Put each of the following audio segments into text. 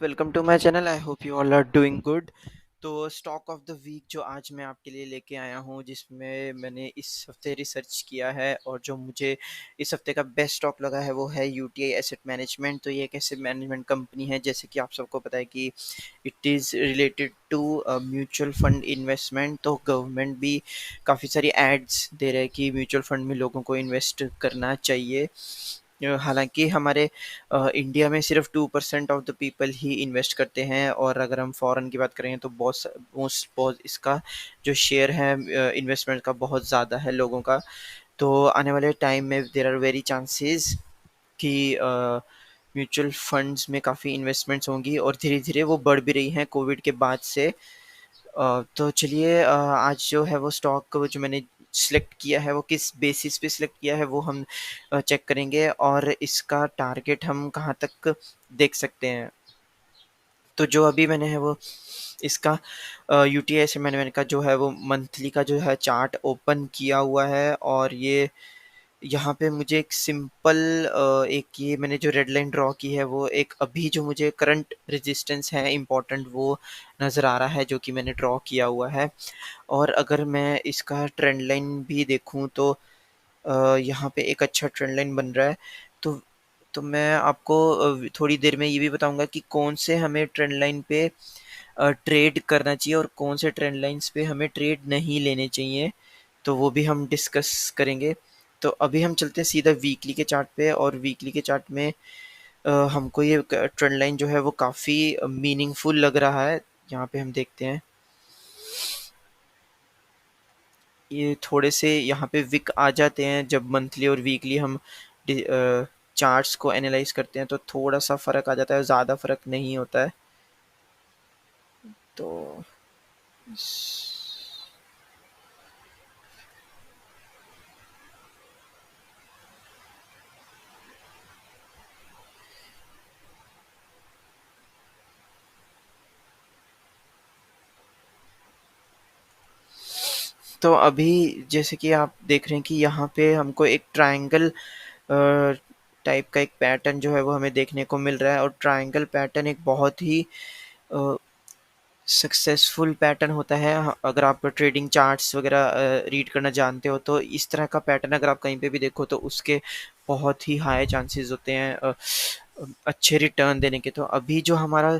Welcome to my channel. I hope you all are doing good. तो stock of the week जो आज मैं आपके लिए लेके आया हूँ, जिसमें मैंने इस हफ्ते रिसर्च किया है और जो मुझे इस हफ्ते का बेस्ट स्टॉक लगा है वो है यूटीआई एसेट मैनेजमेंट। तो ये एक एसेट मैनेजमेंट कंपनी है, जैसे कि आप सबको पता है कि it is related to mutual fund investment. तो गवर्नमेंट भी काफ़ी सारी एड्स दे रहे हैं कि म्यूचुअल फंड में लोगों को इन्वेस्ट करना चाहिए। हालांकि हमारे इंडिया में सिर्फ 2% of the people he invest करते हैं, और अगर हम फॉरेन की बात करें तो बहुत इसका जो शेयर है इन्वेस्टमेंट का बहुत ज़्यादा है लोगों का। तो आने वाले टाइम में देर आर वेरी चांसेस कि म्यूचुअल फंड्स में काफ़ी इन्वेस्टमेंट्स होंगी, और धीरे धीरे वो बढ़ भी रही हैं कोविड के बाद से। तो चलिए, आज जो है वो स्टॉक जो मैंने सिलेक्ट किया है वो किस बेसिस पे सिलेक्ट किया है वो हम चेक करेंगे, और इसका टारगेट हम कहाँ तक देख सकते हैं। तो जो अभी मैंने है वो इसका यूटीआई एसेट मैनेजमेंट का जो है वो मंथली का जो है चार्ट ओपन किया हुआ है, और ये यहाँ पे मुझे एक सिंपल एक ये मैंने जो रेड लाइन ड्रॉ की है वो एक अभी जो मुझे करंट रेजिस्टेंस है इम्पोर्टेंट वो नज़र आ रहा है, जो कि मैंने ड्रॉ किया हुआ है। और अगर मैं इसका ट्रेंड लाइन भी देखूँ तो यहाँ पे एक अच्छा ट्रेंड लाइन बन रहा है। तो मैं आपको थोड़ी देर में ये भी बताऊंगा कि कौन से हमें ट्रेंड लाइन पे ट्रेड करना चाहिए और कौन से ट्रेंड लाइंस पे हमें ट्रेड नहीं लेने चाहिए। तो वो भी हम डिस्कस करेंगे। तो अभी हम चलते हैं सीधा वीकली के चार्ट पे, और वीकली के चार्ट में हमको ये ट्रेंड लाइन जो है वो काफ़ी मीनिंगफुल लग रहा है। यहाँ पे हम देखते हैं, ये थोड़े से यहाँ पे विक आ जाते हैं जब मंथली और वीकली हम चार्ट्स को एनालाइज करते हैं, तो थोड़ा सा फ़र्क आ जाता है, ज़्यादा फ़र्क नहीं होता है। तो अभी जैसे कि आप देख रहे हैं कि यहाँ पे हमको एक ट्रायंगल टाइप का एक पैटर्न जो है वो हमें देखने को मिल रहा है, और ट्रायंगल पैटर्न एक बहुत ही सक्सेसफुल पैटर्न होता है। अगर आप ट्रेडिंग चार्ट्स वगैरह रीड करना जानते हो तो इस तरह का पैटर्न अगर आप कहीं पे भी देखो तो उसके बहुत ही हाई चांसेस होते हैं अच्छे रिटर्न देने के। तो अभी जो हमारा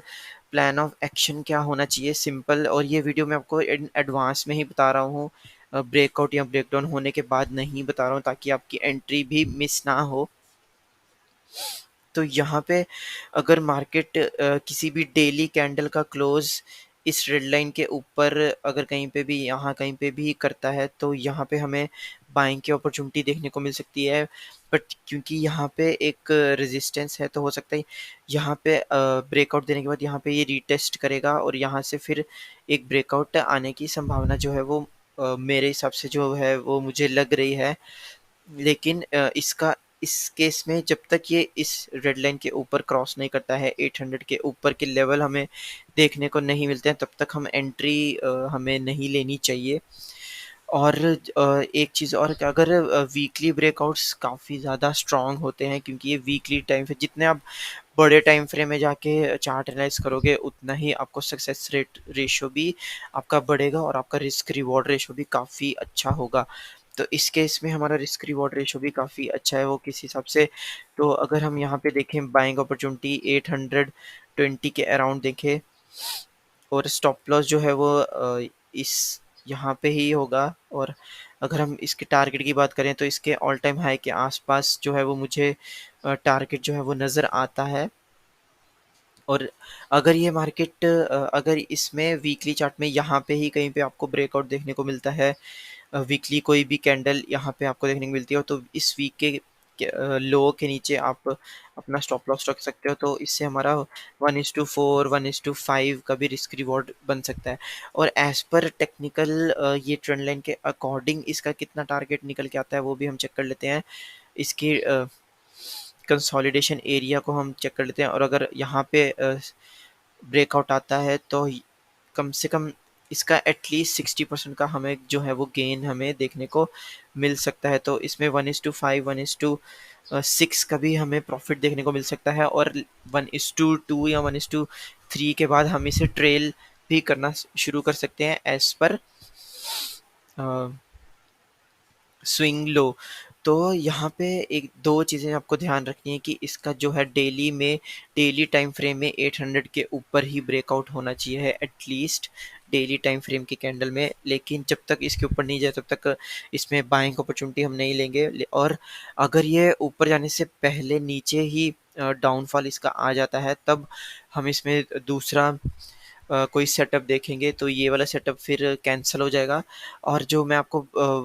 प्लान ऑफ एक्शन क्या होना चाहिए, सिंपल, और ये वीडियो मैं आपको एडवांस में ही बता रहा हूँ, ब्रेकआउट या ब्रेकडाउन होने के बाद नहीं बता रहा हूँ, ताकि आपकी एंट्री भी मिस ना हो। तो यहाँ पे अगर मार्केट किसी भी डेली कैंडल का क्लोज इस रेड लाइन के ऊपर अगर कहीं पे भी यहाँ कहीं पे भी करता है, तो यहाँ पे हमें बाइंग की अपॉर्चुनिटी देखने को मिल सकती है। बट क्योंकि यहाँ पे एक रेजिस्टेंस है, तो हो सकता है यहाँ पे ब्रेकआउट देने के बाद यहाँ पे ये रीटेस्ट करेगा, और यहाँ से फिर एक ब्रेकआउट आने की संभावना जो है वो मेरे हिसाब से जो है वो मुझे लग रही है। लेकिन इसका इस केस में जब तक ये इस रेड लाइन के ऊपर क्रॉस नहीं करता है, 800 के ऊपर के लेवल हमें देखने को नहीं मिलते हैं, तब तक हम एंट्री हमें नहीं लेनी चाहिए। और एक चीज़ और कि अगर वीकली ब्रेकआउट्स काफ़ी ज़्यादा स्ट्रॉन्ग होते हैं, क्योंकि ये वीकली टाइम पे जितने आप बड़े टाइम फ्रेम में जाके चार्ट एनालाइज करोगे उतना ही आपको सक्सेस रेट रेशो भी आपका बढ़ेगा, और आपका रिस्क रिवॉर्ड रेशो भी काफ़ी अच्छा होगा। तो इस केस में हमारा रिस्क रिवॉर्ड रेशो भी काफ़ी अच्छा है वो किस हिसाब से। तो अगर हम यहाँ पे देखें बाइंग अपॉर्चुनिटी 820 के अराउंड देखें, और स्टॉप लॉस जो है वो इस यहाँ पे ही होगा। और अगर हम इसके टारगेट की बात करें तो इसके ऑल टाइम हाई के आसपास जो है वो मुझे टारगेट जो है वो नज़र आता है। और अगर ये मार्केट अगर इसमें वीकली चार्ट में यहाँ पे ही कहीं पे आपको ब्रेकआउट देखने को मिलता है, वीकली कोई भी कैंडल यहाँ पे आपको देखने को मिलती है, तो इस वीक के लो के नीचे आप अपना स्टॉप लॉस रख सकते हो। तो इससे हमारा 1:4 1:5 का भी रिस्क रिवॉर्ड बन सकता है। और एज पर टेक्निकल ये ट्रेंड लाइन के अकॉर्डिंग इसका कितना टारगेट निकल के आता है वो भी हम चेक कर लेते हैं। इसकी कंसोलिडेशन एरिया को हम चेक कर लेते हैं, और अगर यहाँ पे ब्रेकआउट आता है तो कम से कम इसका एटलीस्ट 60% का हमें जो है वो गेन हमें देखने को मिल सकता है। तो इसमें 1:5 1:6 का भी हमें प्रॉफिट देखने को मिल सकता है, और 1:2 या 1:3 के बाद हम इसे ट्रेल भी करना शुरू कर सकते हैं एज पर स्विंग लो। तो यहाँ पे एक दो चीज़ें आपको ध्यान रखनी है कि इसका जो है डेली टाइम फ्रेम में 800 के ऊपर ही ब्रेकआउट होना चाहिए है एटलीस्ट डेली टाइम फ्रेम की कैंडल में। लेकिन जब तक इसके ऊपर नहीं जाए तब तक इसमें बाइंग अपॉर्चुनिटी हम नहीं लेंगे। और अगर ये ऊपर जाने से पहले नीचे ही डाउनफॉल इसका आ जाता है, तब हम इसमें दूसरा कोई सेटअप देखेंगे। तो ये वाला सेटअप फिर कैंसिल हो जाएगा। और जो मैं आपको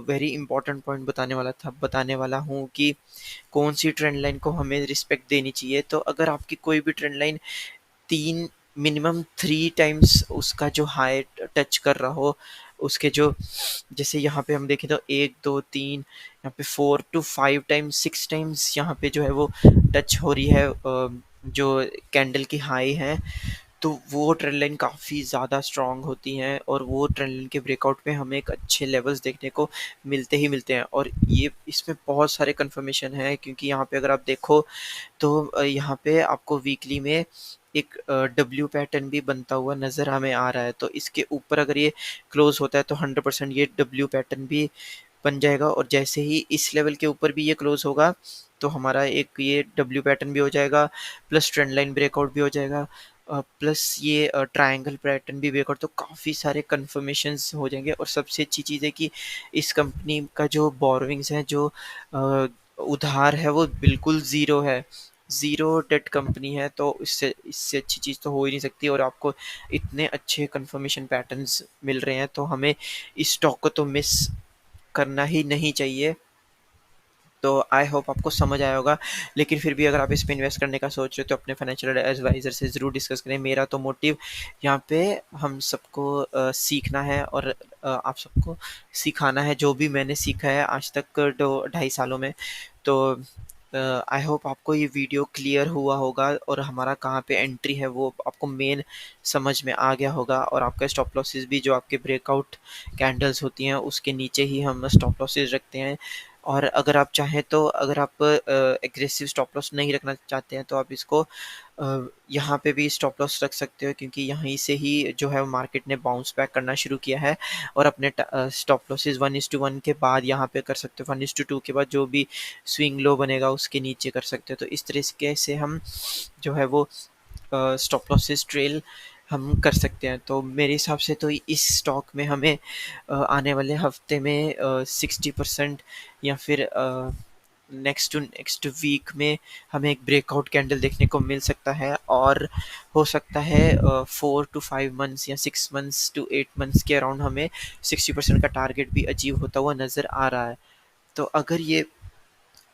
वेरी इंपॉर्टेंट पॉइंट बताने वाला हूँ कि कौन सी ट्रेंड लाइन को हमें रिस्पेक्ट देनी चाहिए। तो अगर आपकी कोई भी ट्रेंड लाइन तीन मिनिमम 3 टाइम्स उसका जो हाई टच कर रहा हो, उसके जो जैसे यहाँ पे हम देखें तो 1 2 3 यहाँ पे 4 to 5 टाइम्स 6 टाइम्स यहाँ पे जो है वो टच हो रही है जो कैंडल की हाई है, तो वो ट्रेंड लाइन काफ़ी ज़्यादा स्ट्रॉन्ग होती हैं, और वो ट्रेंड लाइन के ब्रेकआउट पे हमें एक अच्छे लेवल्स देखने को मिलते ही मिलते हैं। और ये इसमें बहुत सारे कन्फर्मेशन हैं, क्योंकि यहाँ पे अगर आप देखो तो यहाँ पे आपको वीकली में एक डब्ल्यू पैटर्न भी बनता हुआ नज़र हमें आ रहा है। तो इसके ऊपर अगर ये क्लोज होता है तो 100% ये डब्ल्यू पैटर्न भी बन जाएगा, और जैसे ही इस लेवल के ऊपर भी ये क्लोज होगा तो हमारा एक ये डब्ल्यू पैटर्न भी हो जाएगा, प्लस ट्रेंड लाइन ब्रेकआउट भी हो जाएगा, प्लस ये ट्रायंगल पैटर्न भी ब्रेकआउट। तो काफ़ी सारे कन्फर्मेशंस हो जाएंगे। और सबसे अच्छी चीज़ है कि इस कंपनी का जो बोरोविंग्स हैं, जो उधार है, वो बिल्कुल ज़ीरो है, ज़ीरो डेट कंपनी है। तो इससे इससे अच्छी चीज़ तो हो ही नहीं सकती। और आपको इतने अच्छे कन्फर्मेशन पैटर्न्स मिल रहे हैं, तो हमें इस स्टॉक को तो मिस करना ही नहीं चाहिए। तो आई होप आपको समझ आया होगा। लेकिन फिर भी अगर आप इस पे इन्वेस्ट करने का सोच रहे हो तो अपने फाइनेंशियल एडवाइज़र से ज़रूर डिस्कस करें। मेरा तो मोटिव यहाँ पे हम सबको सीखना है, और आप सबको सिखाना है जो भी मैंने सीखा है आज तक 2 ढाई सालों में। तो आई होप आपको ये वीडियो क्लियर हुआ होगा, और हमारा कहाँ पे एंट्री है वो आपको मेन समझ में आ गया होगा। और आपका स्टॉप लॉसेस भी जो आपके ब्रेकआउट कैंडल्स होती हैं उसके नीचे ही हम स्टॉप लॉसेस रखते हैं। और अगर आप चाहें तो अगर आप एग्रेसिव स्टॉप लॉस नहीं रखना चाहते हैं तो आप इसको यहाँ पे भी स्टॉप लॉस रख सकते हो, क्योंकि यहीं से ही जो है मार्केट ने बाउंस बैक करना शुरू किया है। और अपने स्टॉप लॉसेस 1:1 के बाद यहाँ पे कर सकते हो, 1:2 के बाद जो भी स्विंग लो बनेगा उसके नीचे कर सकते हो। तो इस तरीके से हम जो है वो स्टॉप लॉसेस ट्रेल हम कर सकते हैं। तो मेरे हिसाब से तो इस स्टॉक में हमें आने वाले हफ्ते में 60% या फिर नेक्स्ट वीक में हमें एक ब्रेकआउट कैंडल देखने को मिल सकता है। और हो सकता है 4 to 5 मंथ्स या 6 months to 8 months के अराउंड हमें 60% का टारगेट भी अचीव होता हुआ नज़र आ रहा है। तो अगर ये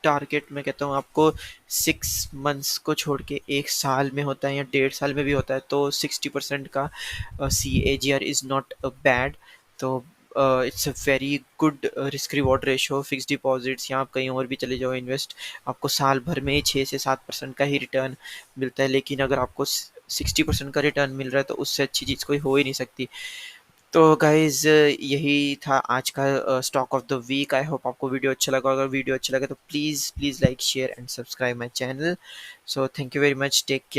टारगेट मैं कहता हूँ आपको 6 मंथ्स को छोड़ के 1 साल में होता है या 1.5 साल में भी होता है, तो 60% का CAGR इज़ नॉट बैड। तो it's a very good risk reward ratio. Fix deposits या आप कहीं और भी चले जाओ इन्वेस्ट, आपको साल भर में 6 से 7% का ही रिटर्न मिलता है। लेकिन अगर आपको 60% का रिटर्न मिल रहा है तो उससे अच्छी चीज़ कोई हो ही नहीं सकती। तो गाइज़ यही था आज का stock of the week. I hope आपको वीडियो अच्छा लगा। अगर वीडियो अच्छा लगा तो please please like share and subscribe my channel. So thank you very much, take care.